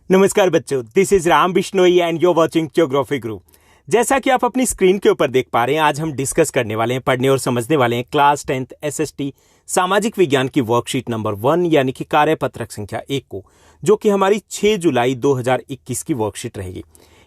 नमस्कार बच्चों, this is Ram Bishnoi and you are watching geography group. जैसा कि आप अपनी स्क्रीन के ऊपर देख पा रहे हैं, आज हम डिस्कस करने वाले हैं, पढ़ने और समझने वाले हैं क्लास 10th एसएसटी सामाजिक विज्ञान की वर्कशीट नंबर 1 यानी कि कार्यपत्रक संख्या 1 को, जो कि हमारी 6 जुलाई 2021 की वर्कशीट रहेगी।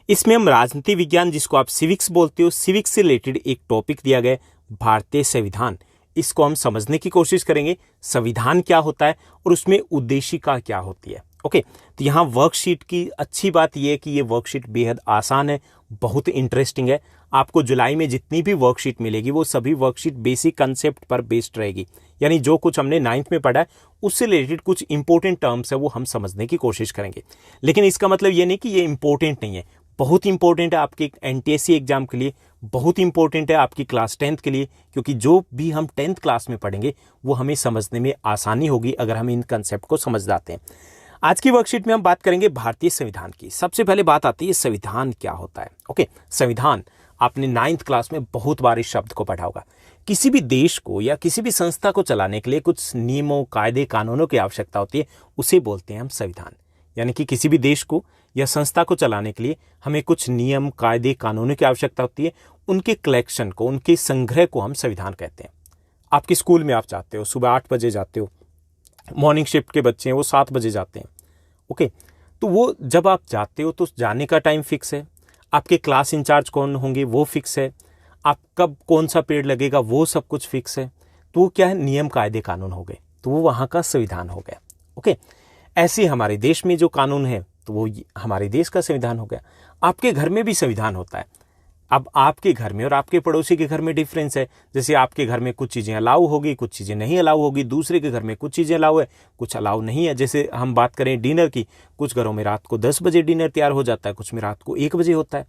इसमें हम राजनीति विज्ञान, जिसको आप सिविक्स बोलते हो, सिविक्स से रिलेटेड एक टॉपिक दिया गया भारतीय संविधान, इसको हम समझने की कोशिश करेंगे। संविधान क्या होता है और उसमें उद्देशिका क्या होती है। ओके, तो यहाँ वर्कशीट की अच्छी बात यह है कि ये वर्कशीट बेहद आसान है, बहुत इंटरेस्टिंग है। आपको जुलाई में जितनी भी वर्कशीट मिलेगी वो सभी वर्कशीट बेसिक कंसेप्ट पर बेस्ड रहेगी, यानी जो कुछ हमने 9th में पढ़ा है उससे रिलेटेड कुछ इंपॉर्टेंट टर्म्स है वो हम समझने की कोशिश करेंगे। लेकिन इसका मतलब ये नहीं कि ये इंपॉर्टेंट नहीं है, बहुत इंपॉर्टेंट है आपके एनटीएससी एग्जाम के लिए, बहुत इंपॉर्टेंट है आपकी क्लास 10th के लिए, क्योंकि जो भी हम 10th क्लास में पढ़ेंगे वो हमें समझने में आसानी होगी अगर हम इन कंसेप्ट को समझ जाते हैं। आज की वर्कशीट में हम बात करेंगे भारतीय संविधान की। सबसे पहले बात आती है संविधान क्या होता है। ओके, संविधान आपने 9th क्लास में बहुत बार इस शब्द को पढ़ा होगा। किसी भी देश को या किसी भी संस्था को चलाने के लिए कुछ नियमों, कायदे, कानूनों की आवश्यकता होती है, उसे बोलते हैं हम संविधान। यानी कि किसी भी देश को या संस्था को चलाने के लिए हमें कुछ नियम, कायदे, कानूनों की आवश्यकता होती है, उनके कलेक्शन को, उनके संग्रह को हम संविधान कहते हैं। आपके स्कूल में आप जाते हो, सुबह 8 बजे जाते हो, मॉर्निंग शिफ्ट के बच्चे हैं वो 7 बजे जाते हैं। ओके, तो वो जब आप जाते हो तो जाने का टाइम फिक्स है, आपके क्लास इंचार्ज कौन होंगे वो फिक्स है, आप कब कौन सा पीरियड लगेगा वो सब कुछ फिक्स है। तो वो क्या है, नियम, कायदे, कानून हो गए, तो वो वहाँ का संविधान हो गया। ओके, ऐसे हमारे देश में जो कानून है तो वो हमारे देश का संविधान हो गया। आपके घर में भी संविधान होता है। अब आपके घर में और आपके पड़ोसी के घर में डिफरेंस है। जैसे आपके घर में कुछ चीज़ें अलाउ होगी, कुछ चीज़ें नहीं अलाउ होगी, दूसरे के घर में कुछ चीज़ें अलाउ है, कुछ अलाउ नहीं है। जैसे हम बात करें डिनर की, कुछ घरों में रात को 10 बजे डिनर तैयार हो जाता है, कुछ में रात को 1 बजे होता है।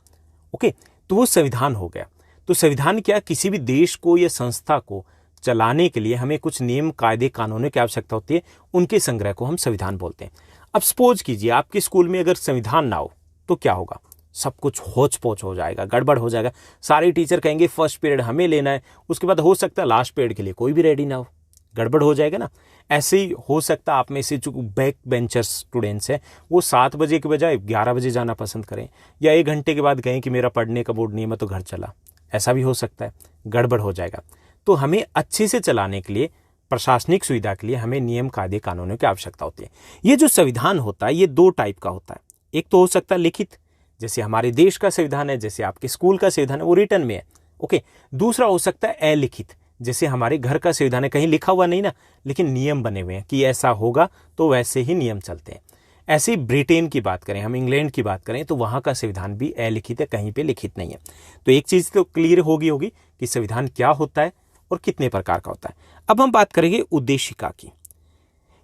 ओके, तो वो संविधान हो गया। तो संविधान क्या, किसी भी देश को या संस्था को चलाने के लिए हमें कुछ नियम, कायदे, कानूनों की आवश्यकता होती है, उनके संग्रह को हम संविधान बोलते हैं। अब सपोज कीजिए आपके स्कूल में अगर संविधान ना हो तो क्या होगा, सब कुछ होच पोच हो जाएगा, गड़बड़ हो जाएगा। सारे टीचर कहेंगे फर्स्ट पीरियड हमें लेना है, उसके बाद हो सकता है लास्ट पीरियड के लिए कोई भी रेडी ना हो, गड़बड़ हो जाएगा ना। ऐसे ही हो सकता है आप में से जो बैक बेंचर्स स्टूडेंट्स हैं वो 7 बजे के बजाय 11 बजे जाना पसंद करें, या 1 घंटे के बाद कहें कि मेरा पढ़ने का मूड नहीं है, मैं तो घर चला। ऐसा भी हो सकता है, गड़बड़ हो जाएगा। तो हमें अच्छे से चलाने के लिए, प्रशासनिक सुविधा के लिए हमें नियम, कायदे, कानूनों की आवश्यकता होती है। ये जो संविधान होता है ये 2 टाइप का होता है। एक तो हो सकता है लिखित, जैसे हमारे देश का संविधान है, जैसे आपके स्कूल का संविधान है, वो रिटन में है। ओके, दूसरा हो सकता है अलिखित, जैसे हमारे घर का संविधान है, कहीं लिखा हुआ नहीं ना, लेकिन नियम बने हुए हैं कि ऐसा होगा तो वैसे ही नियम चलते हैं। ऐसे ही ब्रिटेन की बात करें, हम इंग्लैंड की बात करें, तो वहाँ का संविधान भी अलिखित है, कहीं पे लिखित नहीं है। तो एक चीज़ तो क्लियर होगी कि संविधान क्या होता है और कितने प्रकार का होता है। अब हम बात करेंगे उद्देशिका की।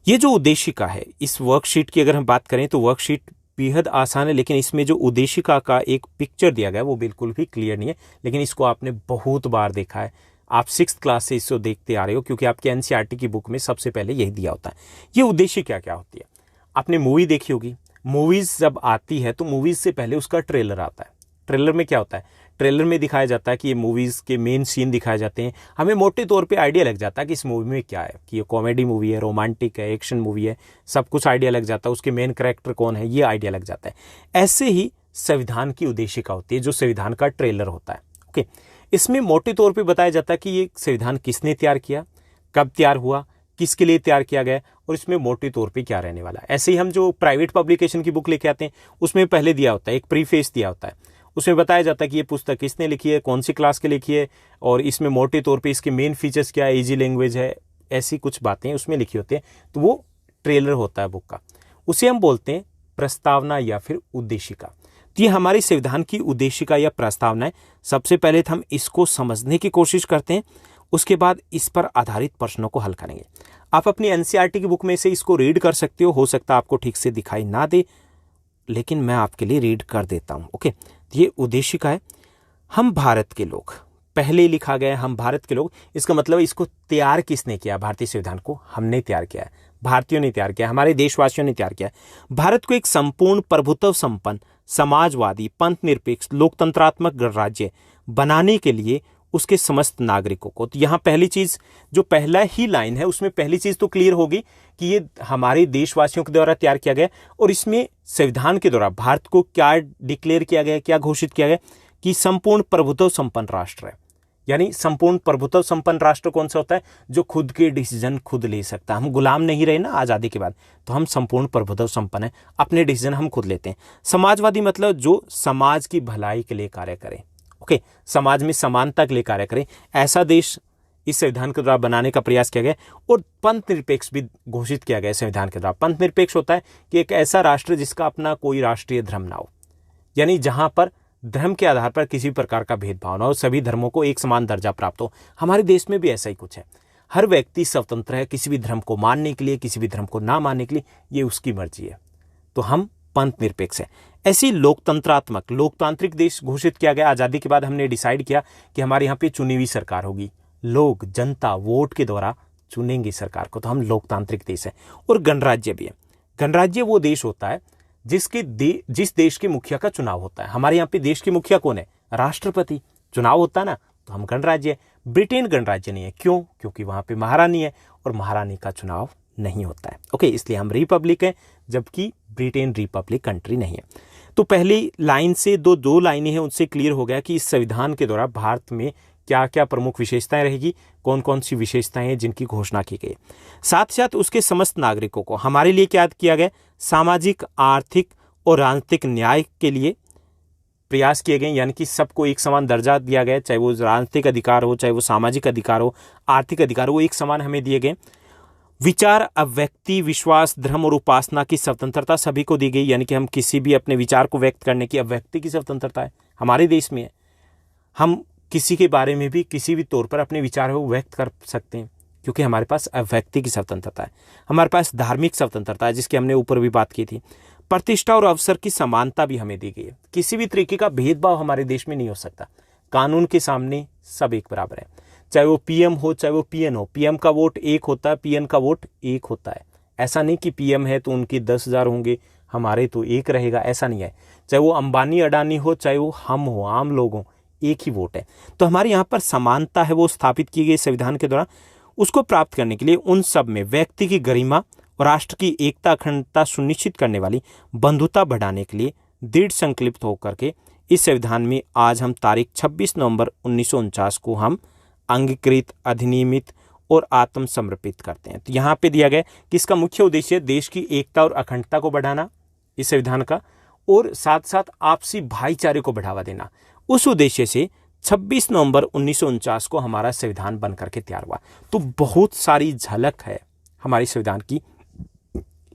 ये जो उद्देशिका है, इस वर्कशीट की अगर हम बात करें तो वर्कशीट बेहद आसान है, लेकिन इसमें जो उद्देशिका का एक पिक्चर दिया गया है वो बिल्कुल भी क्लियर नहीं है। लेकिन इसको आपने बहुत बार देखा है, आप 6th क्लास से इसको देखते आ रहे हो, क्योंकि आपके एनसीईआरटी की बुक में सबसे पहले यही दिया होता है। ये उद्देशिका क्या होती है, आपने मूवी देखी होगी। मूवीज जब आती है तो मूवीज से पहले उसका ट्रेलर आता है। ट्रेलर में क्या होता है, ट्रेलर में दिखाया जाता है कि ये मूवीज़ के मेन सीन दिखाए जाते हैं, हमें मोटे तौर पे आइडिया लग जाता है कि इस मूवी में क्या है, कि ये कॉमेडी मूवी है, रोमांटिक है, एक्शन मूवी है, सब कुछ आइडिया लग जाता है, उसके मेन कैरेक्टर कौन है ये आइडिया लग जाता है। ऐसे ही संविधान की उद्देशिका होती है, जो संविधान का ट्रेलर होता है। ओके, इसमें मोटे तौर पर बताया जाता है कि ये संविधान किसने तैयार किया, कब तैयार हुआ, किसके लिए तैयार किया गया और इसमें मोटे तौर पे क्या रहने वाला है। ऐसे ही हम जो प्राइवेट पब्लिकेशन की बुक लेके आते हैं उसमें पहले दिया होता है, एक प्रीफेस दिया होता है, उसमें बताया जाता है कि ये पुस्तक किसने लिखी है, कौन सी क्लास के लिखी है, और इसमें मोटे तौर पे इसके मेन फीचर्स क्या है, इजी लैंग्वेज है, ऐसी कुछ बातें उसमें लिखी होती हैं। तो वो ट्रेलर होता है बुक का, उसे हम बोलते हैं प्रस्तावना या फिर उद्देशिका। तो ये हमारी संविधान की उद्देशिका या प्रस्तावना है। सबसे पहले तो हम इसको समझने की कोशिश करते हैं, उसके बाद इस पर आधारित प्रश्नों को हल करेंगे। आप अपनी एनसीईआरटी की बुक में से इसको रीड कर सकते हो सकता है आपको ठीक से दिखाई ना दे, लेकिन मैं आपके लिए रीड कर देता हूं। ओके, ये उद्देशिका है। हम भारत के लोग, पहले लिखा गया हम भारत के लोग, इसका मतलब इसको तैयार किसने किया, भारतीय संविधान को हमने तैयार किया है, भारतीयों ने तैयार किया, हमारे देशवासियों ने तैयार किया। भारत को एक संपूर्ण प्रभुत्व संपन्न, समाजवादी, पंथ निरपेक्ष, लोकतंत्रात्मक गणराज्य बनाने के लिए उसके समस्त नागरिकों को। तो यहाँ पहली चीज, जो पहला ही लाइन है उसमें पहली चीज तो क्लियर होगी कि ये हमारे देशवासियों के द्वारा तैयार किया गया और इसमें संविधान के द्वारा भारत को क्या डिक्लेयर किया गया, क्या घोषित किया गया कि संपूर्ण प्रभुत्व संपन्न राष्ट्र है। यानी संपूर्ण प्रभुत्व संपन्न राष्ट्र कौन सा होता है? जो खुद के डिसीजन खुद ले सकता है। हम गुलाम नहीं रहे ना आज़ादी के बाद, तो हम संपूर्ण प्रभुत्व संपन्न है, अपने डिसीजन हम खुद लेते हैं। समाजवादी मतलब जो समाज की भलाई के लिए कार्य करे, ओके, समाज में समानता के लिए कार्य करे, ऐसा देश इस संविधान के द्वारा बनाने का प्रयास किया गया। और पंथ निरपेक्ष भी घोषित किया गया संविधान के द्वारा। पंथ निरपेक्ष होता है कि एक ऐसा राष्ट्र जिसका अपना कोई राष्ट्रीय धर्म ना हो, यानी जहां पर धर्म के आधार पर किसी प्रकार का भेदभाव ना हो, सभी धर्मों को एक समान दर्जा प्राप्त हो। हमारे देश में भी ऐसा ही कुछ है। हर व्यक्ति स्वतंत्र है किसी भी धर्म को मानने के लिए, किसी भी धर्म को ना मानने के लिए, ये उसकी मर्जी है। तो हम पंथ निरपेक्ष है। ऐसी लोकतंत्रात्मक लोकतांत्रिक देश घोषित किया गया। आज़ादी के बाद हमने डिसाइड किया कि हमारे यहाँ पे चुनी हुई सरकार होगी, लोग जनता वोट के द्वारा चुनेंगे सरकार को, तो हम लोकतांत्रिक देश है। और गणराज्य भी है। गणराज्य वो देश होता है जिस देश के मुखिया का चुनाव होता है। हमारे यहाँ पे देश के मुखिया कौन है? राष्ट्रपति। चुनाव होता है ना, तो हम गणराज्य है। ब्रिटेन गणराज्य नहीं है। क्यों? क्योंकि वहां पे महारानी है और महारानी का चुनाव नहीं होता है, ओके, इसलिए हम रिपब्लिक है, जबकि ब्रिटेन रिपब्लिक कंट्री नहीं है। तो पहली लाइन से दो लाइनें हैं, उनसे क्लियर हो गया कि इस संविधान के द्वारा भारत में क्या क्या प्रमुख विशेषताएं रहेगी, कौन कौन सी विशेषताएं हैं जिनकी घोषणा की गई। साथ साथ उसके समस्त नागरिकों को हमारे लिए क्या किया गया? सामाजिक, आर्थिक और राजनीतिक न्याय के लिए प्रयास किए गए, यानी कि सबको एक समान दर्जा दिया गया, चाहे वो राजनीतिक अधिकार हो, चाहे वो सामाजिक अधिकार हो, आर्थिक अधिकार हो, वो एक समान हमें दिए गए। विचार, अभिव्यक्ति, विश्वास, धर्म और उपासना की स्वतंत्रता सभी को दी गई, यानी कि हम किसी भी अपने विचार को व्यक्त करने की अभिव्यक्ति की स्वतंत्रता है हमारे देश में है। हम किसी के बारे में भी किसी भी तौर पर अपने विचार को व्यक्त कर सकते हैं, क्योंकि हमारे पास अभिव्यक्ति की स्वतंत्रता है। हमारे पास धार्मिक स्वतंत्रता है, जिसकी हमने ऊपर भी बात की थी। प्रतिष्ठा और अवसर की समानता भी हमें दी गई है। किसी भी तरीके का भेदभाव हमारे देश में नहीं हो सकता। कानून के सामने सब एक बराबर है, चाहे वो पीएम हो, चाहे वो पीएन हो। पीएम का वोट एक होता है, पीएन का वोट एक होता है। ऐसा नहीं कि पीएम है तो उनके 10,000 होंगे, हमारे तो एक रहेगा, ऐसा नहीं है। चाहे वो अंबानी अडानी हो, चाहे वो हम हो, आम लोग हों, एक ही वोट है। तो हमारे यहाँ पर समानता है, वो स्थापित की गई संविधान के द्वारा। उसको प्राप्त करने के लिए उन सब में व्यक्ति की गरिमा और राष्ट्र की एकता अखंडता सुनिश्चित करने वाली बंधुता बढ़ाने के लिए दृढ़ संकल्पित होकर के इस संविधान में आज हम तारीख 26 नवंबर 1949 को हम अंगीकृत, अधिनियमित और आत्मसमर्पित करते हैं। तो यहाँ पे दिया गया कि इसका मुख्य उद्देश्य देश की एकता और अखंडता को बढ़ाना इस संविधान का, और साथ साथ आपसी भाईचारे को बढ़ावा देना। उस उद्देश्य से 26 नवंबर 1949 को हमारा संविधान बनकर के तैयार हुआ। तो बहुत सारी झलक है हमारे संविधान की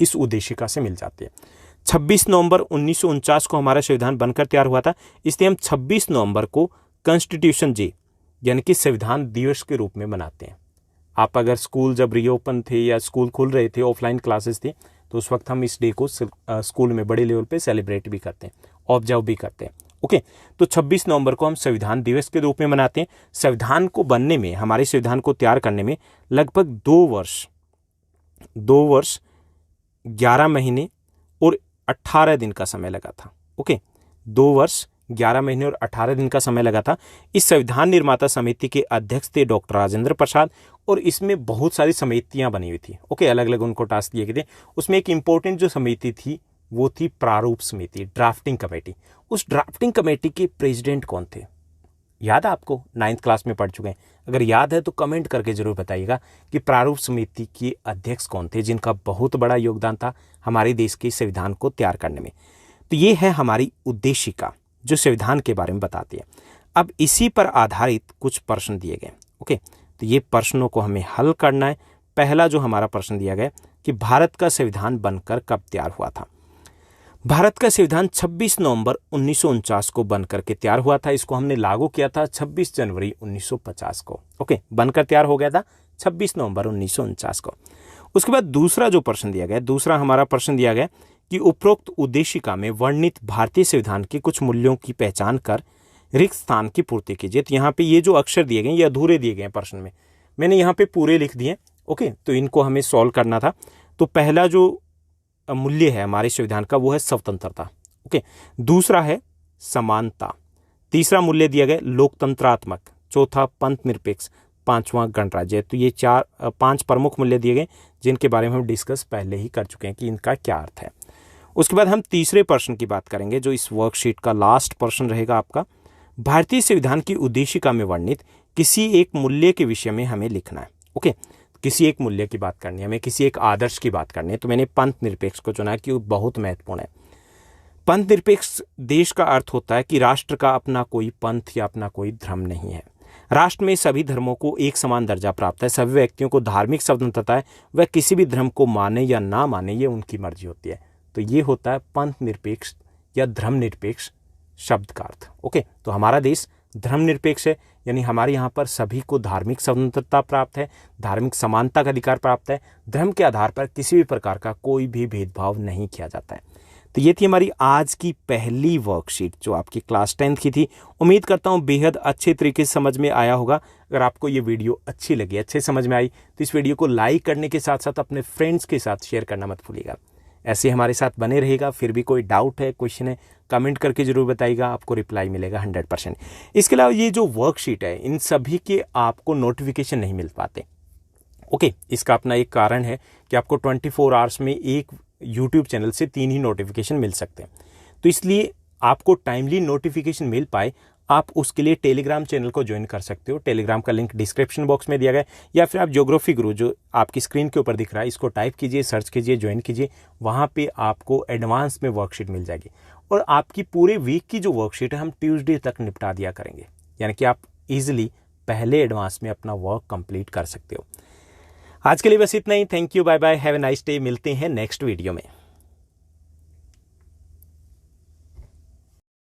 इस उद्देशिका से मिल जाती है। 26 नवंबर 1949 को हमारा संविधान बनकर तैयार हुआ था, इसलिए हम 26 नवंबर को कॉन्स्टिट्यूशन डे यानी कि संविधान दिवस के रूप में मनाते हैं। आप अगर स्कूल जब रीओपन थे या स्कूल खुल रहे थे, ऑफलाइन क्लासेस थी, तो उस वक्त हम इस डे को स्कूल में बड़े लेवल पे सेलिब्रेट भी करते हैं, ऑब्जर्व भी करते हैं, ओके। तो 26 नवंबर को हम संविधान दिवस के रूप में मनाते हैं। संविधान को बनने में, हमारे संविधान को तैयार करने में लगभग 2 वर्ष 11 महीने और 18 दिन का समय लगा था, ओके। 2 वर्ष 11 महीने और 18 दिन का समय लगा था। इस संविधान निर्माता समिति के अध्यक्ष थे डॉक्टर राजेंद्र प्रसाद, और इसमें बहुत सारी समितियां बनी हुई थी, ओके, अलग अलग उनको टास्क दिए गए थे। उसमें एक इंपॉर्टेंट जो समिति थी वो थी प्रारूप समिति, ड्राफ्टिंग कमेटी। उस ड्राफ्टिंग कमेटी के प्रेसिडेंट कौन थे? याद है आपको? 9th क्लास में पढ़ चुके हैं। अगर याद है तो कमेंट करके जरूर बताइएगा कि प्रारूप समिति के अध्यक्ष कौन थे, जिनका बहुत बड़ा योगदान था हमारे देश के संविधान को तैयार करने में। तो ये है हमारी उद्देशिका जो संविधान के बारे में बताती है। अब इसी पर आधारित कुछ प्रश्न दिए गए, ओके। तो ये प्रश्नों को हमें हल करना है। पहला जो हमारा प्रश्न दिया गया कि भारत का संविधान बनकर कब तैयार हुआ था? भारत का संविधान 26 नवंबर 1949 को बनकर के तैयार हुआ था। इसको हमने लागू किया था 26 जनवरी 1950 को, ओके। बनकर तैयार हो गया था 26 नवंबर 1949 को। उसके बाद दूसरा जो प्रश्न दिया गया, दूसरा हमारा प्रश्न दिया गया कि उपरोक्त उद्देशिका में वर्णित भारतीय संविधान के कुछ मूल्यों की पहचान कर रिक्त स्थान की पूर्ति कीजिए। तो यहाँ पे ये जो अक्षर दिए गए ये अधूरे दिए गए प्रश्न में, मैंने यहाँ पे पूरे लिख दिए, ओके। तो इनको हमें सॉल्व करना था। तो पहला जो मूल्य है हमारे संविधान का वो है स्वतंत्रता, ओके। दूसरा है समानता। तीसरा मूल्य दिया गया लोकतंत्रात्मक। चौथा पंथ निरपेक्ष। पांचवा गणराज्य है। तो ये 5 प्रमुख मूल्य दिए गए जिनके बारे में हम डिस्कस पहले ही कर चुके हैं कि इनका क्या अर्थ है। उसके बाद हम तीसरे प्रश्न की बात करेंगे जो इस वर्कशीट का लास्ट प्रश्न रहेगा आपका। भारतीय संविधान की उद्देशिका में वर्णित किसी एक मूल्य के विषय में हमें लिखना है। ओके, किसी एक मूल्य की बात करनी है हमें, किसी एक आदर्श की बात करनी है। तो मैंने पंथ निरपेक्ष को चुना कि वो बहुत महत्वपूर्ण है। पंथ निरपेक्ष देश का अर्थ होता है कि राष्ट्र का अपना कोई पंथ या अपना कोई धर्म नहीं है। राष्ट्र में सभी धर्मों को एक समान दर्जा प्राप्त है। सभी व्यक्तियों को धार्मिक स्वतंत्रता है, वह किसी भी धर्म को माने या ना माने ये उनकी मर्जी होती है। तो ये होता है पंथ निरपेक्ष या धर्म निरपेक्ष शब्द का अर्थ। ओके, तो हमारा देश धर्म निरपेक्ष है, यानी हमारे यहाँ पर सभी को धार्मिक स्वतंत्रता प्राप्त है, धार्मिक समानता का अधिकार प्राप्त है। धर्म के आधार पर किसी भी प्रकार का कोई भी भेदभाव नहीं किया जाता है। तो ये थी हमारी आज की पहली वर्कशीट जो आपकी क्लास 10th की थी। उम्मीद करता हूँ बेहद अच्छे तरीके से समझ में आया होगा। अगर आपको ये वीडियो अच्छी लगी, अच्छे समझ में आई, तो इस वीडियो को लाइक करने के साथ साथ अपने फ्रेंड्स के साथ शेयर करना मत भूलिएगा। ऐसे हमारे साथ बने रहेगा। फिर भी कोई डाउट है, क्वेश्चन है, कमेंट करके जरूर बताइएगा, आपको रिप्लाई मिलेगा 100%। इसके अलावा ये जो वर्कशीट है इन सभी के आपको नोटिफिकेशन नहीं मिल पाते। ओके, इसका अपना एक कारण है कि आपको 24 आवर्स में एक यूट्यूब चैनल से 3 ही नोटिफिकेशन मिल सकते हैं। तो इसलिए आपको टाइमली नोटिफिकेशन मिल पाए, आप उसके लिए टेलीग्राम चैनल को ज्वाइन कर सकते हो। टेलीग्राम का लिंक डिस्क्रिप्शन बॉक्स में दिया गया है, या फिर आप ज्योग्राफी गुरु जो आपकी स्क्रीन के ऊपर दिख रहा है इसको टाइप कीजिए, सर्च कीजिए, ज्वाइन कीजिए। वहाँ पे आपको एडवांस में वर्कशीट मिल जाएगी और आपकी पूरे वीक की जो वर्कशीट है हम ट्यूसडे तक निपटा दिया करेंगे, यानी कि आप इजीली पहले एडवांस में अपना वर्क कंप्लीट कर सकते हो। आज के लिए बस इतना ही। Thank you, bye bye, have a nice day. मिलते हैं नेक्स्ट वीडियो में।